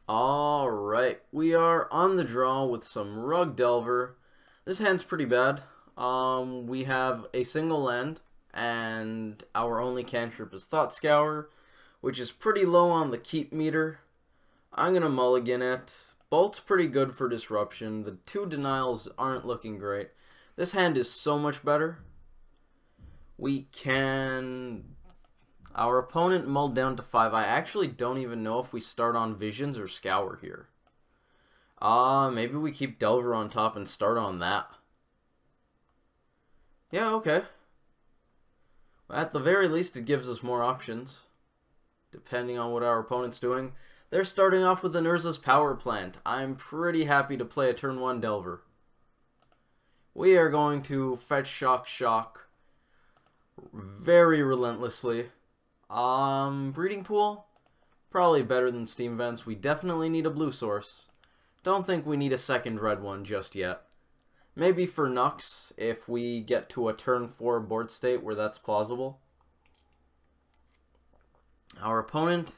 Alright, we are on the draw with some Rug Delver. This hand's pretty bad. We have a single land, and our only cantrip is Thought Scour, which is pretty low on the keep meter. I'm gonna mulligan it. Bolt's pretty good for disruption. The two denials aren't looking great. This hand is so much better. We can... Our opponent mulled down to 5. I actually don't even know if we start on Visions or Scour here. Maybe we keep Delver on top and start on that. Yeah, okay. At the very least, it gives us more options, depending on what our opponent's doing. They're starting off with an Urza's Power Plant. I'm pretty happy to play a turn 1 Delver. We are going to fetch Shock very relentlessly. Breeding Pool? Probably better than Steam Vents. We definitely need a blue source. Don't think we need a second red one just yet. Maybe for Nux, if we get to a turn 4 board state where that's plausible. Our opponent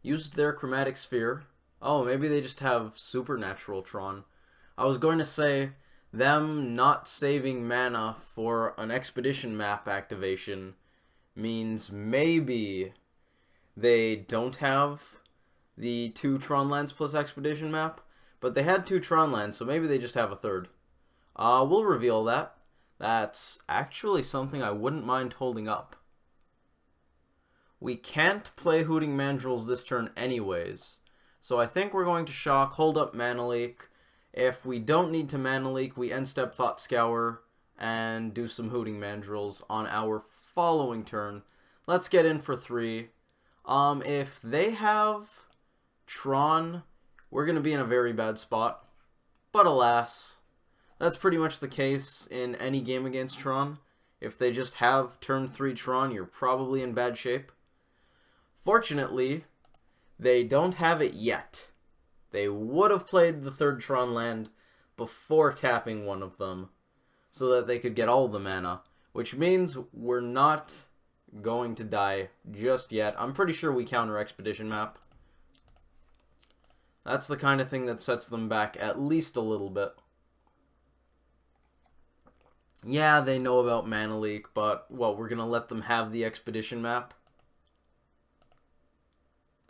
used their Chromatic Sphere. Oh, maybe they just have Supernatural Tron. I was going to say, them not saving mana for an Expedition map activation means maybe they don't have the 2 Tron lands plus Expedition map, but they had 2 Tron lands, so maybe they just have a third. We'll reveal that. That's actually something I wouldn't mind holding up. We can't play Hooting Mandrills this turn anyways, so I think we're going to Shock, hold up Mana Leak. If we don't need to Mana Leak, we end step Thought Scour and do some Hooting Mandrills on our following turn. Let's get in for 3. If they have Tron, we're going to be in a very bad spot. But alas, that's pretty much the case in any game against Tron. If they just have turn 3 Tron, you're probably in bad shape. Fortunately, they don't have it yet. They would have played the 3rd Tron land before tapping one of them, so that they could get all the mana, which means we're not going to die just yet. I'm pretty sure we counter Expedition map. That's the kind of thing that sets them back at least a little bit. Yeah, they know about Mana Leak, but what, we're going to let them have the Expedition map?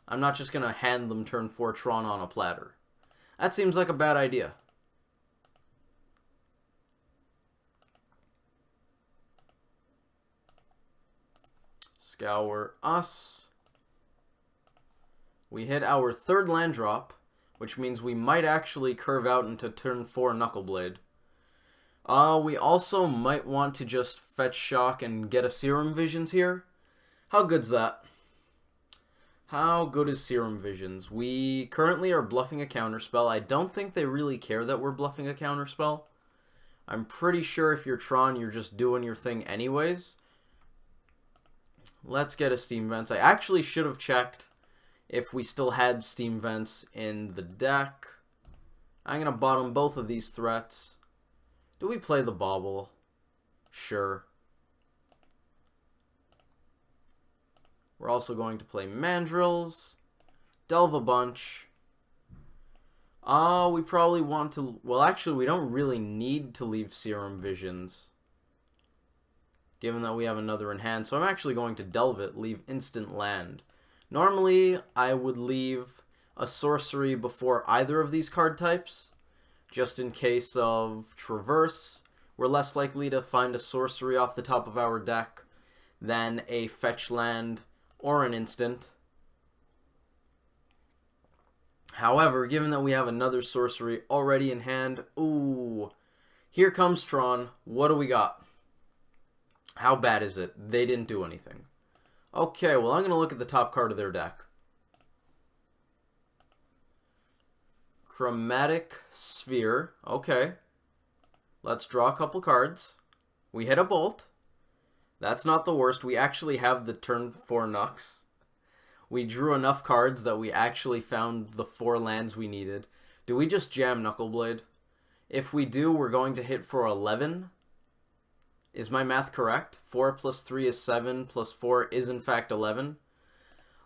I'm not just going to hand them turn 4 Tron on a platter. That seems like a bad idea. Scour us. We hit our 3rd land drop, which means we might actually curve out into turn 4 Knuckleblade. We also might want to just fetch Shock and get a Serum Visions here. How good's that? How good is Serum Visions? We currently are bluffing a counterspell. I don't think they really care that we're bluffing a counterspell. I'm pretty sure if you're Tron, you're just doing your thing anyways. Let's get a Steam Vents. I actually should have checked if we still had Steam Vents in the deck. I'm going to bottom both of these threats. Do we play the Bauble? Sure. We're also going to play Mandrills, delve a bunch. We probably want to... Well, actually, we don't really need to leave Serum Visions, given that we have another in hand. So I'm actually going to delve it, leave instant land. Normally, I would leave a sorcery before either of these card types, just in case of Traverse. We're less likely to find a sorcery off the top of our deck than a fetch land or an instant. However, given that we have another sorcery already in hand, ooh, here comes Tron. What do we got? How bad is it? They didn't do anything. Okay, well, I'm going to look at the top card of their deck. Chromatic Sphere. Okay. Let's draw a couple cards. We hit a Bolt. That's not the worst. We actually have the turn 4 Nux. We drew enough cards that we actually found the 4 lands we needed. Do we just jam Knuckleblade? If we do, we're going to hit for 11. Is my math correct? 4 plus 3 is 7, plus 4 is in fact 11.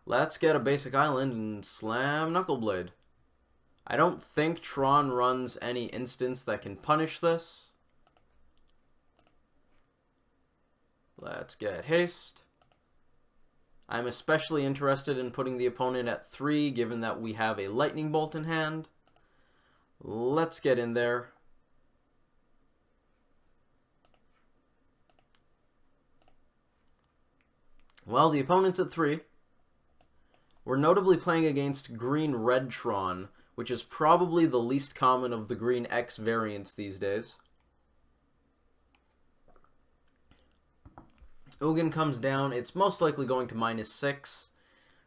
Let's get a basic island and slam Knuckleblade. I don't think Tron runs any instance that can punish this. Let's get haste. I'm especially interested in putting the opponent at 3, given that we have a lightning bolt in hand. Let's get in there. Well, the opponent's at 3. We're notably playing against green-red Tron, which is probably the least common of the green X variants these days. Ugin comes down. It's most likely going to -6,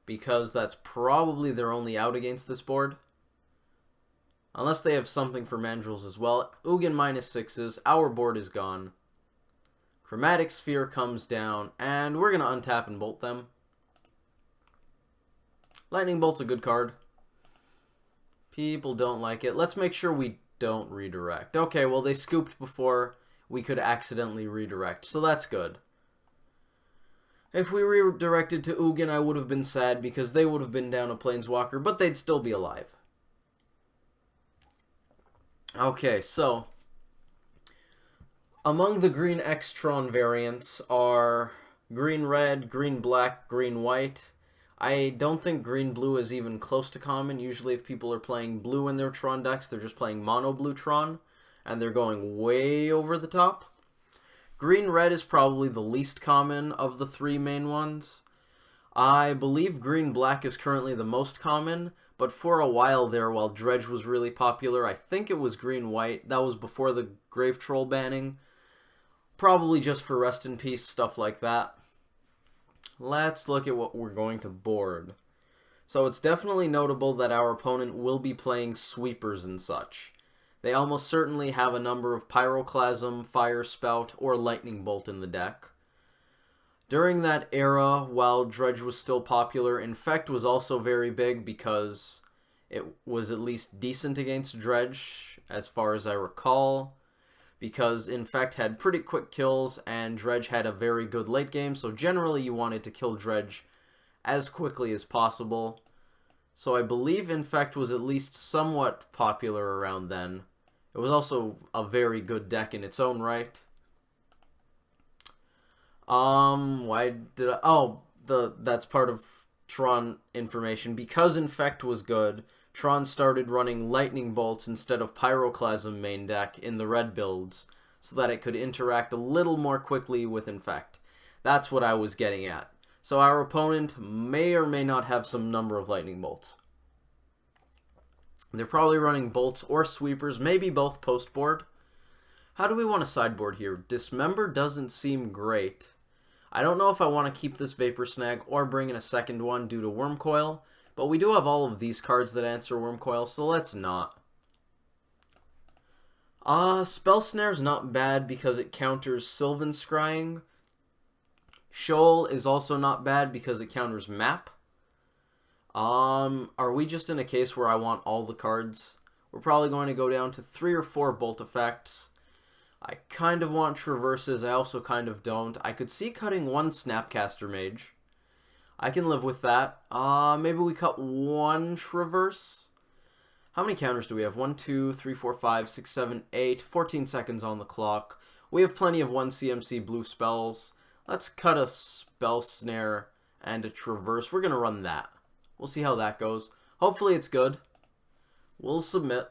because that's probably their only out against this board. Unless they have something for Mandrills as well. Ugin -6s. Our board is gone. Chromatic Sphere comes down, and we're going to untap and bolt them. Lightning Bolt's a good card. People don't like it. Let's make sure we don't redirect. Okay, well, they scooped before we could accidentally redirect, so that's good. If we redirected to Ugin, I would have been sad because they would have been down a Planeswalker, but they'd still be alive. Okay, so among the green X-Tron variants are green-red, green-black, green-white. I don't think green-blue is even close to common. Usually if people are playing blue in their Tron decks, they're just playing mono-blue Tron, and they're going way over the top. Green-red is probably the least common of the 3 main ones. I believe green-black is currently the most common, but for a while there, while Dredge was really popular, I think it was green-white. That was before the Grave Troll banning. Probably just for Rest in Peace, stuff like that. Let's look at what we're going to board. So it's definitely notable that our opponent will be playing sweepers and such. They almost certainly have a number of Pyroclasm, Fire Spout, or Lightning Bolt in the deck. During that era, while Dredge was still popular, Infect was also very big because it was at least decent against Dredge, as far as I recall. Because Infect had pretty quick kills, and Dredge had a very good late game, so generally you wanted to kill Dredge as quickly as possible. So I believe Infect was at least somewhat popular around then. It was also a very good deck in its own right. Why did I... Oh, that's part of Tron information. Because Infect was good, Tron started running Lightning Bolts instead of Pyroclasm main deck in the red builds, so that it could interact a little more quickly with Infect. That's what I was getting at. So our opponent may or may not have some number of Lightning Bolts. They're probably running bolts or sweepers, maybe both post-board. How do we want to sideboard here? Dismember doesn't seem great. I don't know if I want to keep this Vapor Snag or bring in a second one due to Wormcoil, but we do have all of these cards that answer Wormcoil, so let's not. Spell Snare's not bad because it counters Sylvan Scrying. Shoal is also not bad because it counters Map. Are we just in a case where I want all the cards? We're probably going to go down to 3 or 4 bolt effects. I kind of want Traverses, I also kind of don't. I could see cutting 1 Snapcaster Mage. I can live with that. Maybe we cut 1 Traverse. How many counters do we have? 1, 2, 3, 4, 5, 6, 7, 8. 14 seconds on the clock. We have plenty of 1 CMC blue spells. Let's cut a Spell Snare and a Traverse. We're going to run that. We'll see how that goes. Hopefully it's good. We'll submit.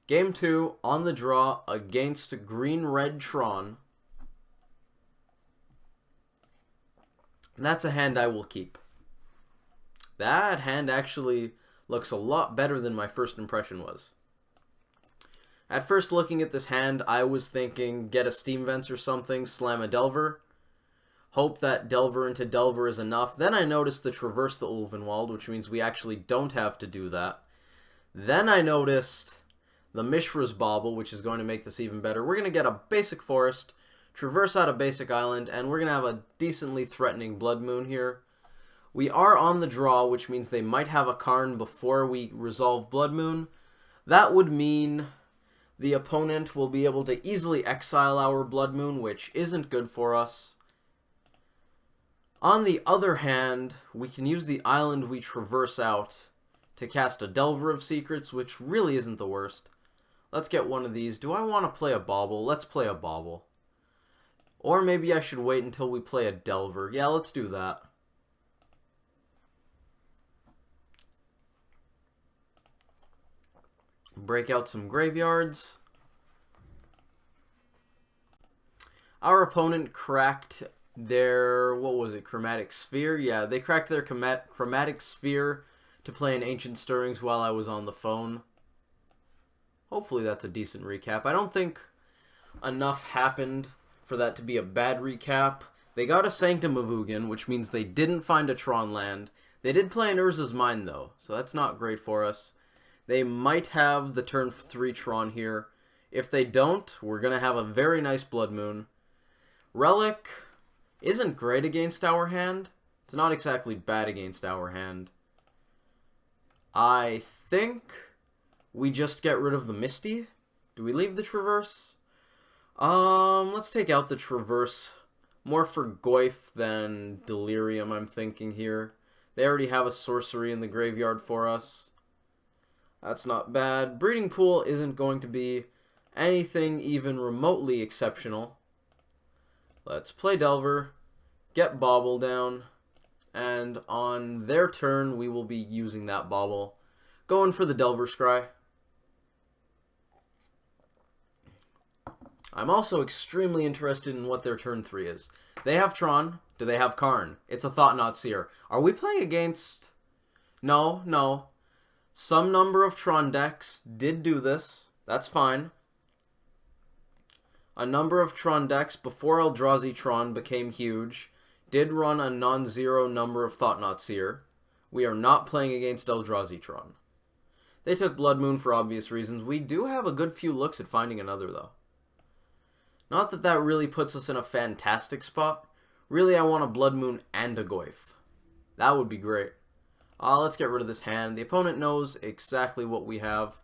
Game 2 on the draw against green-red Tron. That's a hand I will keep. That hand actually looks a lot better than my first impression was. At first looking at this hand, I was thinking get a Steam Vents or something, slam a Delver. Hope that Delver into Delver is enough. Then I noticed the Traverse the Ulvenwald, which means we actually don't have to do that. Then I noticed the Mishra's Bauble, which is going to make this even better. We're going to get a basic forest, traverse out a basic island, and we're going to have a decently threatening Blood Moon here. We are on the draw, which means they might have a Karn before we resolve Blood Moon. That would mean the opponent will be able to easily exile our Blood Moon, which isn't good for us. On the other hand, we can use the island we traverse out to cast a Delver of Secrets, which really isn't the worst. Let's get one of these. Do I want to play a Bauble? Let's play a Bauble. Or maybe I should wait until we play a Delver. Yeah, let's do that. Break out some graveyards. Our opponent cracked their, what was it, Chromatic Sphere? Yeah, they cracked their Chromatic Sphere to play an Ancient Stirrings while I was on the phone. Hopefully that's a decent recap. I don't think enough happened for that to be a bad recap. They got a Sanctum of Ugin, which means they didn't find a Tron land. They did play an Urza's Mine, though, so that's not great for us. They might have the turn 3 Tron here. If they don't, we're going to have a very nice Blood Moon. Relic isn't great against our hand. It's not exactly bad against our hand. I think we just get rid of the Misty. Do we leave the Traverse? Let's take out the Traverse. More for Goyf than Delirium, I'm thinking here. They already have a sorcery in the graveyard for us. That's not bad. Breeding Pool isn't going to be anything even remotely exceptional. Let's play Delver, get Bauble down, and on their turn we will be using that Bauble. Going for the Delver Scry. I'm also extremely interested in what their turn 3 is. They have Tron. Do they have Karn? It's a Thought-Knot Seer. Are we playing against... No. Some number of Tron decks did do this. That's fine. A number of Tron decks before Eldrazi Tron became huge did run a non-zero number of Thought-Knot Seer. We are not playing against Eldrazi Tron. They took Blood Moon for obvious reasons. We do have a good few looks at finding another, though. Not that that really puts us in a fantastic spot. Really, I want a Blood Moon and a Goyf. That would be great. Let's get rid of this hand. The opponent knows exactly what we have.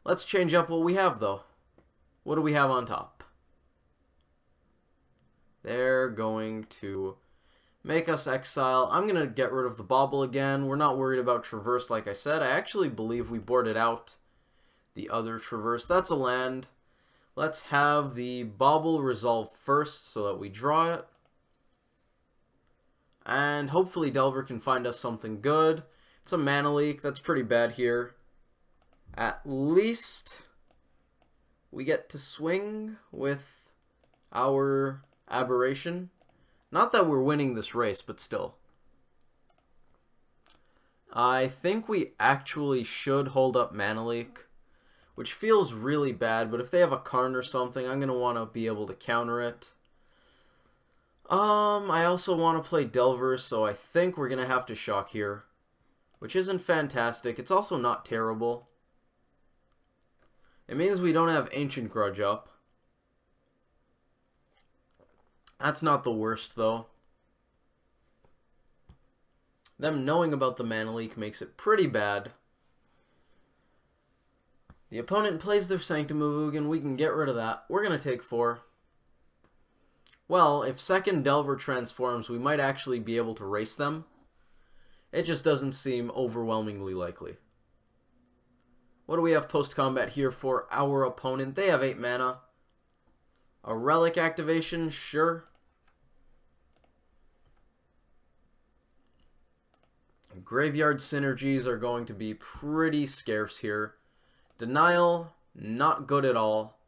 Let's change up what we have, though. What do we have on top? They're going to make us exile. I'm going to get rid of the Bauble again. We're not worried about Traverse, like I said. I actually believe we boarded out the other Traverse. That's a land. Let's have the Bauble resolve first so that we draw it. And hopefully Delver can find us something good. It's a mana leak. That's pretty bad here. At least we get to swing with our Aberration. Not that we're winning this race, but still. I think we actually should hold up mana leak, which feels really bad, but if they have a Karn or something, I'm going to want to be able to counter it. I also want to play Delver, so I think we're going to have to shock here, which isn't fantastic. It's also not terrible. It means we don't have Ancient Grudge up. That's not the worst, though. Them knowing about the mana leak makes it pretty bad. The opponent plays their Sanctum of Ugin. We can get rid of that. We're going to take 4. Well, if second Delver transforms, we might actually be able to race them. It just doesn't seem overwhelmingly likely. What do we have post-combat here for our opponent? They have 8 mana. A Relic activation? Sure. Graveyard synergies are going to be pretty scarce here. Denial, not good at all.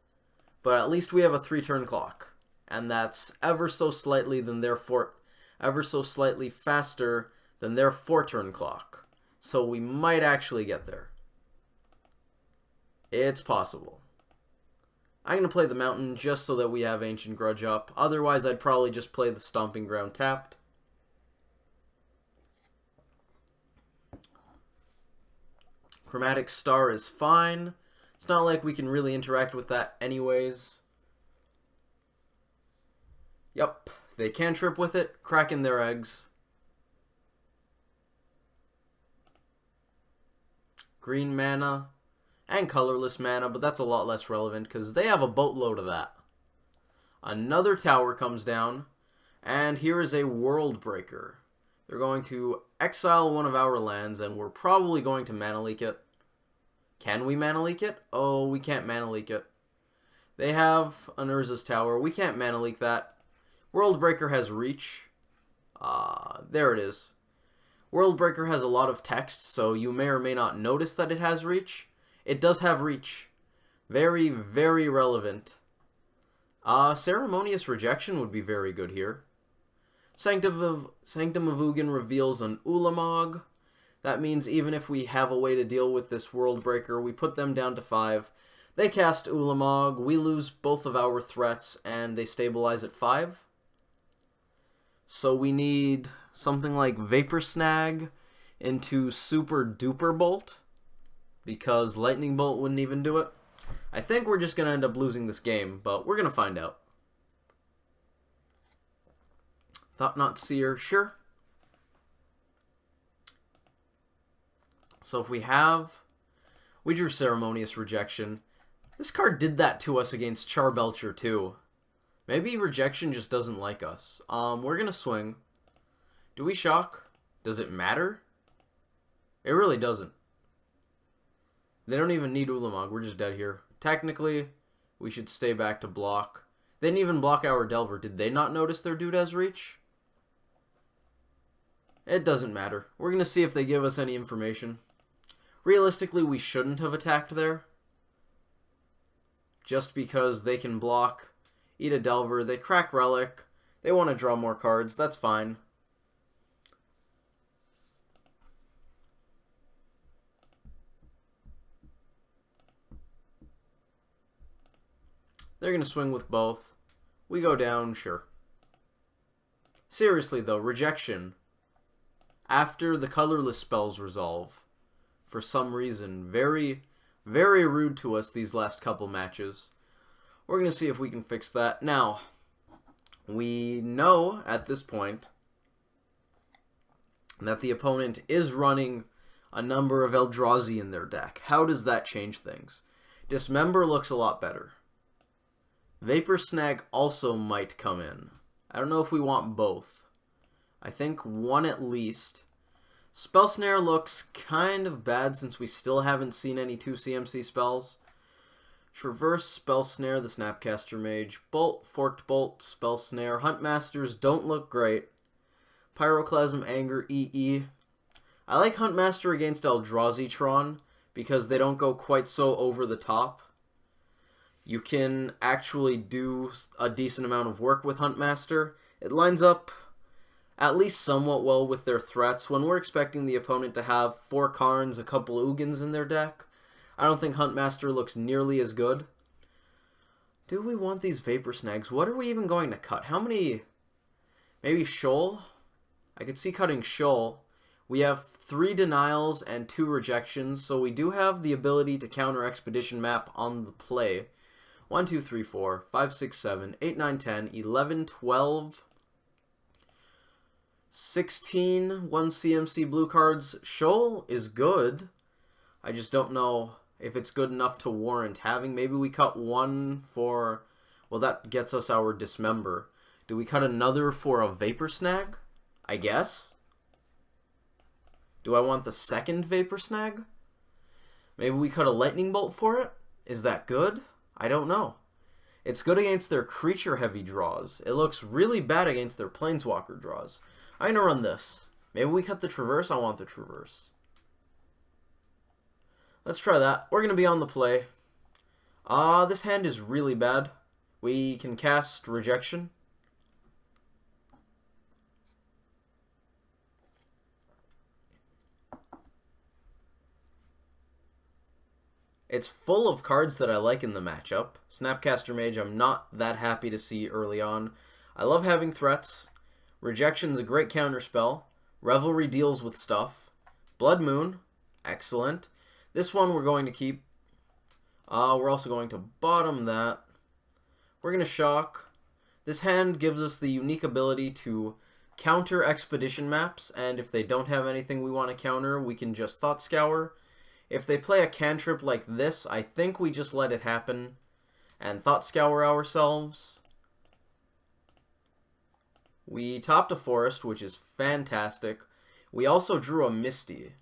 But at least we have a 3-turn clock. And that's ever so slightly faster than their 4-turn clock. So we might actually get there. It's possible. I'm going to play the Mountain just so that we have Ancient Grudge up. Otherwise, I'd probably just play the Stomping Ground tapped. Chromatic Star is fine. It's not like we can really interact with that anyways. Yep, they cantrip with it, cracking their eggs. Green mana and colorless mana, but that's a lot less relevant because they have a boatload of that. Another tower comes down, and here is a World Breaker. They're going to exile one of our lands, and we're probably going to mana leak it. Can we mana leak it? Oh, we can't mana leak it. They have an Urza's Tower. We can't mana leak that. Worldbreaker has reach. There it is. Worldbreaker has a lot of text, so you may or may not notice that it has reach. It does have reach. Very, very relevant. Ceremonious Rejection would be very good here. Sanctum of Ugin reveals an Ulamog. That means even if we have a way to deal with this Worldbreaker, we put them down to 5. They cast Ulamog, we lose both of our threats, and they stabilize at 5. So we need something like Vapor Snag into Super Duper Bolt, because Lightning Bolt wouldn't even do it. I think we're just going to end up losing this game, but we're going to find out. Thought Not Seer, sure. So if we drew Ceremonious Rejection. This card did that to us against Charbelcher too. Maybe Rejection just doesn't like us. We're going to swing. Do we shock? Does it matter? It really doesn't. They don't even need Ulamog. We're just dead here. Technically, we should stay back to block. They didn't even block our Delver. Did they not notice their dude has reach? It doesn't matter. We're going to see if they give us any information. Realistically, we shouldn't have attacked there. Just because they can block, eat a Delver, they crack Relic, they want to draw more cards, that's fine. They're going to swing with both. We go down, sure. Seriously though, Rejection. After the colorless spells resolve, for some reason, very, very rude to us these last couple matches. We're going to see if we can fix that. Now, we know at this point that the opponent is running a number of Eldrazi in their deck. How does that change things? Dismember looks a lot better. Vapor Snag also might come in. I don't know if we want both. I think one at least. Spell Snare looks kind of bad since we still haven't seen any 2 CMC spells. Traverse, Spell Snare, the Snapcaster Mage. Bolt, Forked Bolt, Spell Snare. Huntmasters don't look great. Pyroclasm, Anger, EE. I like Huntmaster against Eldrazi Tron because they don't go quite so over the top. You can actually do a decent amount of work with Huntmaster. It lines up at least somewhat well with their threats. When we're expecting the opponent to have 4 Karns, a couple Ugins in their deck, I don't think Huntmaster looks nearly as good. Do we want these Vapor Snags? What are we even going to cut? How many? Maybe Shoal? I could see cutting Shoal. We have 3 denials and 2 rejections, so we do have the ability to counter Expedition Map on the play. 1, 2, 3, 4, 5, 6, 7, 8, 9, 10, 11, 12, 16, 1 CMC blue cards. Shoal is good. I just don't know if it's good enough to warrant having. Maybe we cut 1 for, well, that gets us our Dismember. Do we cut another for a Vapor Snag? I guess. Do I want the second Vapor Snag? Maybe we cut a Lightning Bolt for it? Is that good? I don't know. It's good against their creature-heavy draws. It looks really bad against their Planeswalker draws. I'm going to run this. Maybe we cut the Traverse? I want the Traverse. Let's try that. We're going to be on the play. This hand is really bad. We can cast Rejection. It's full of cards that I like in the matchup. Snapcaster Mage, I'm not that happy to see early on. I love having threats. Rejection's a great counterspell. Revelry deals with stuff. Blood Moon, excellent. This one we're going to keep. We're also going to bottom that. We're going to shock. This hand gives us the unique ability to counter Expedition Maps, and if they don't have anything we want to counter, we can just Thought Scour. If they play a cantrip like this, I think we just let it happen and Thought Scour ourselves. We topped a forest, which is fantastic. We also drew a Misty.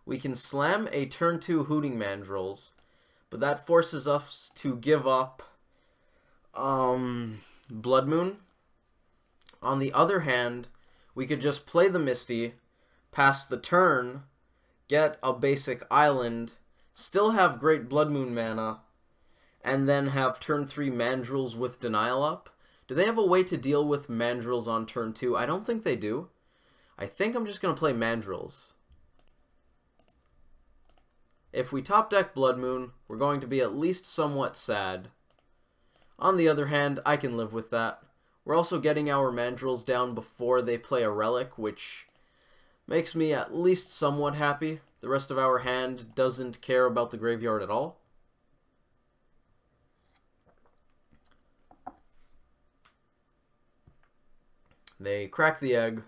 We can slam a turn 2 Hooting Mandrills, but that forces us to give up Blood Moon. On the other hand, we could just play the Misty, pass the turn, get a basic island, still have great Blood Moon mana, and then have turn 3 Mandrills with Denial up. Do they have a way to deal with Mandrills on turn 2? I don't think they do. I think I'm just going to play Mandrills. If we top deck Blood Moon, we're going to be at least somewhat sad. On the other hand, I can live with that. We're also getting our Mandrills down before they play a Relic, which makes me at least somewhat happy. The rest of our hand doesn't care about the graveyard at all. They crack the egg.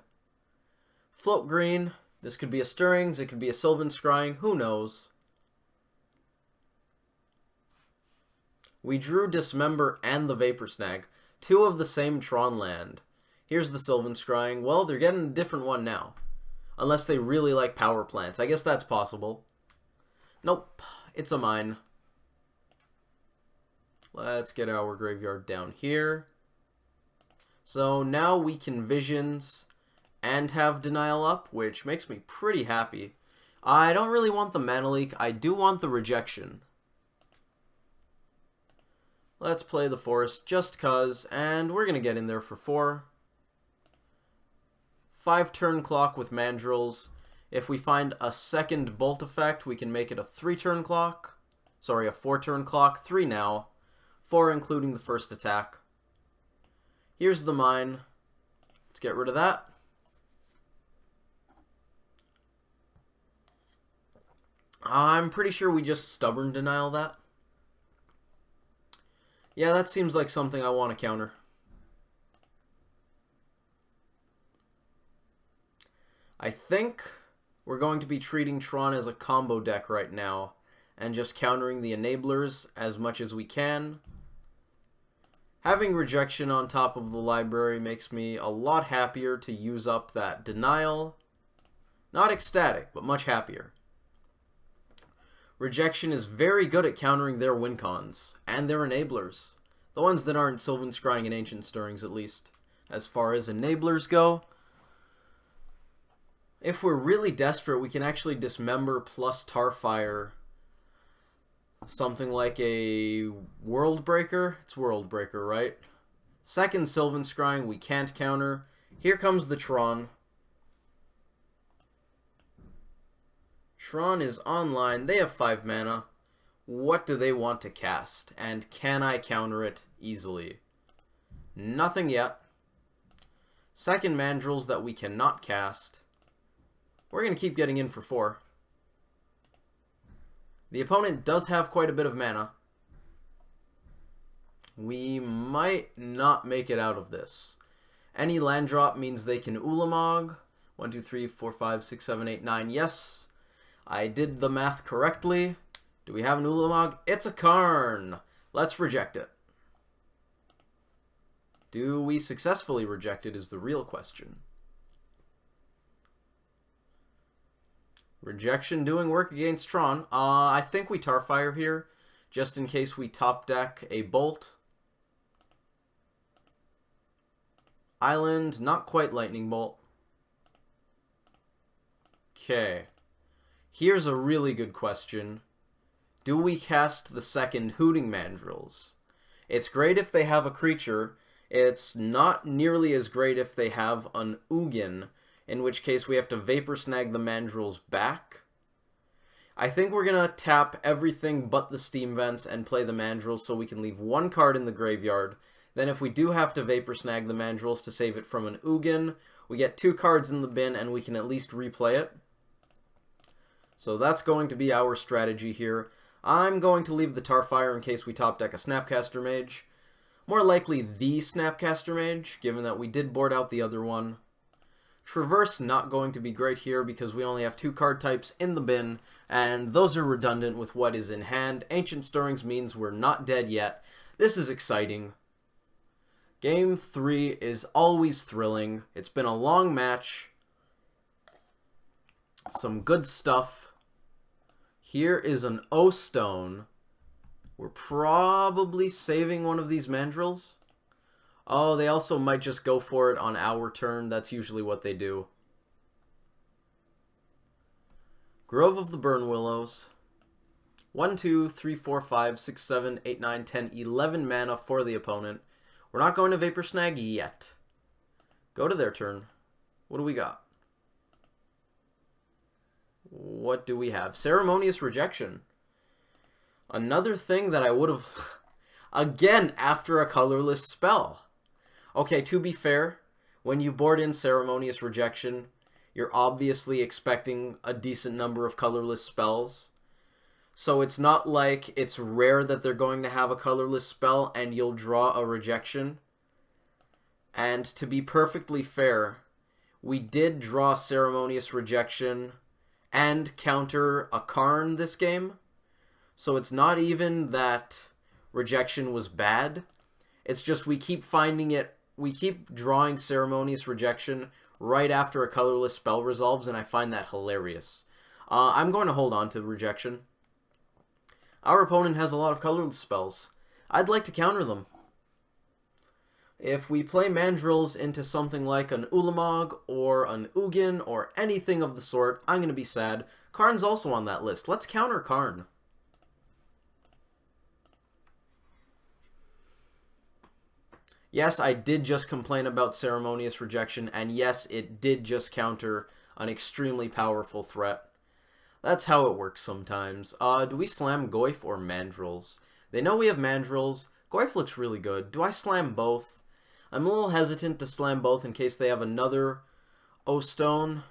Float green. This could be a Stirrings, it could be a Sylvan Scrying, who knows. We drew Dismember and the Vapor Snag, two of the same Tron land. Here's the Sylvan Scrying. Well, they're getting a different one now. Unless they really like power plants. I guess that's possible. Nope, it's a mine. Let's get our graveyard down here. So now we can Visions and have Denial up, which makes me pretty happy. I don't really want the Mana Leak. I do want the Rejection. Let's play the Forest just cuz, and we're going to get in there for 4. 5 turn clock with Mandrills. If we find a second Bolt effect, we can make it a 3 turn clock. Sorry, a 4 turn clock. 3 now. 4 including the first attack. Here's the mine. Let's get rid of that. I'm pretty sure we just Stubborn Denial that. Yeah, that seems like something I want to counter. I think we're going to be treating Tron as a combo deck right now and just countering the enablers as much as we can. Having Rejection on top of the library makes me a lot happier to use up that Denial. Not ecstatic, but much happier. Rejection is very good at countering their win cons and their enablers. The ones that aren't Sylvan Scrying and Ancient Stirrings, at least. As far as enablers go, if we're really desperate, we can actually Dismember plus Tarfire something like a World Breaker. It's World Breaker, right? Second Sylvan Scrying we can't counter. Here comes the Tron. Tron is online. They have 5 mana. What do they want to cast? And can I counter it easily? Nothing yet. Second Mandrills that we cannot cast. We're going to keep getting in for 4. The opponent does have quite a bit of mana. We might not make it out of this. Any land drop means they can Ulamog. 1, 2, 3, 4, 5, 6, 7, 8, 9. Yes, I did the math correctly. Do we have an Ulamog? It's a Karn. Let's reject it. Do we successfully reject it is the real question. Rejection doing work against Tron. I think we Tarfire here, just in case we top deck a Bolt. Island, not quite Lightning Bolt. Okay. Here's a really good question. Do we cast the second Hooting Mandrills? It's great if they have a creature. It's not nearly as great if they have an Ugin, in which case we have to Vapor Snag the Mandrills back. I think we're going to tap everything but the Steam Vents and play the Mandrills so we can leave 1 card in the graveyard. Then if we do have to Vapor Snag the Mandrills to save it from an Ugin, we get 2 cards in the bin and we can at least replay it. So that's going to be our strategy here. I'm going to leave the Tarfire in case we top deck a Snapcaster Mage. More likely the Snapcaster Mage, given that we did board out the other one. Traverse not going to be great here because we only have 2 card types in the bin, and those are redundant with what is in hand. Ancient Stirrings means we're not dead yet. This is exciting. Game 3 is always thrilling. It's been a long match. Some good stuff. Here is an O-Stone. We're probably saving one of these mandrills. Oh, they also might just go for it on our turn. That's usually what they do. Grove of the Burn Willows. 1, 2, 3, 4, 5, 6, 7, 8, 9, 10, 11 mana for the opponent. We're not going to Vapor Snag yet. Go to their turn. What do we got? What do we have? Ceremonious Rejection. Another thing that I would have... Again, after a colorless spell. Okay, to be fair, when you board in Ceremonious Rejection, you're obviously expecting a decent number of colorless spells. So it's not like it's rare that they're going to have a colorless spell and you'll draw a rejection. And to be perfectly fair, we did draw Ceremonious Rejection and counter a Karn this game. So it's not even that rejection was bad. It's just we keep finding it, we keep drawing Ceremonious Rejection right after a colorless spell resolves, and I find that hilarious. I'm going to hold on to rejection. Our opponent has a lot of colorless spells. I'd like to counter them. If we play mandrills into something like an Ulamog or an Ugin or anything of the sort, I'm going to be sad. Karn's also on that list. Let's counter Karn. Yes, I did just complain about Ceremonious Rejection, and yes, it did just counter an extremely powerful threat. That's how it works sometimes. Do we slam Goyf or Mandrills? They know we have Mandrills. Goyf looks really good. Do I slam both? I'm a little hesitant to slam both in case they have another O-Stone.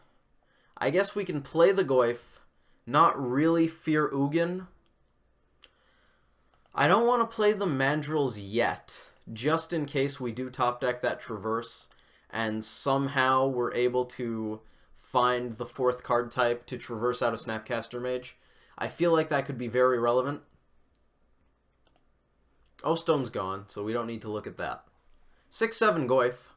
I guess we can play the Goyf, not really fear Ugin. I don't want to play the Mandrills yet, just in case we do top deck that Traverse, and somehow we're able to find the 4th card type to traverse out a Snapcaster Mage. I feel like that could be very relevant. O-Stone's gone, so we don't need to look at that. 6/7 Goyf.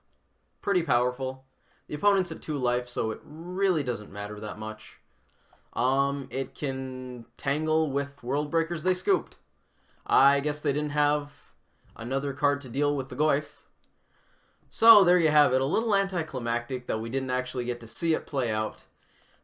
Pretty powerful. The opponent's at 2 life, so it really doesn't matter that much. It can tangle with World Breakers. They scooped. I guess they didn't have another card to deal with the Goyf. So there you have it, a little anticlimactic that we didn't actually get to see it play out,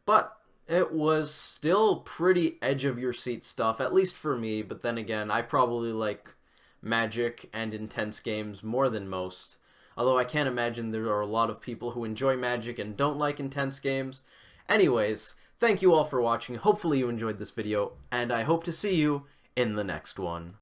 but it was still pretty edge-of-your-seat stuff, at least for me, but then again, I probably like Magic and intense games more than most, although I can't imagine there are a lot of people who enjoy Magic and don't like intense games. Anyways, thank you all for watching, hopefully you enjoyed this video, and I hope to see you in the next one.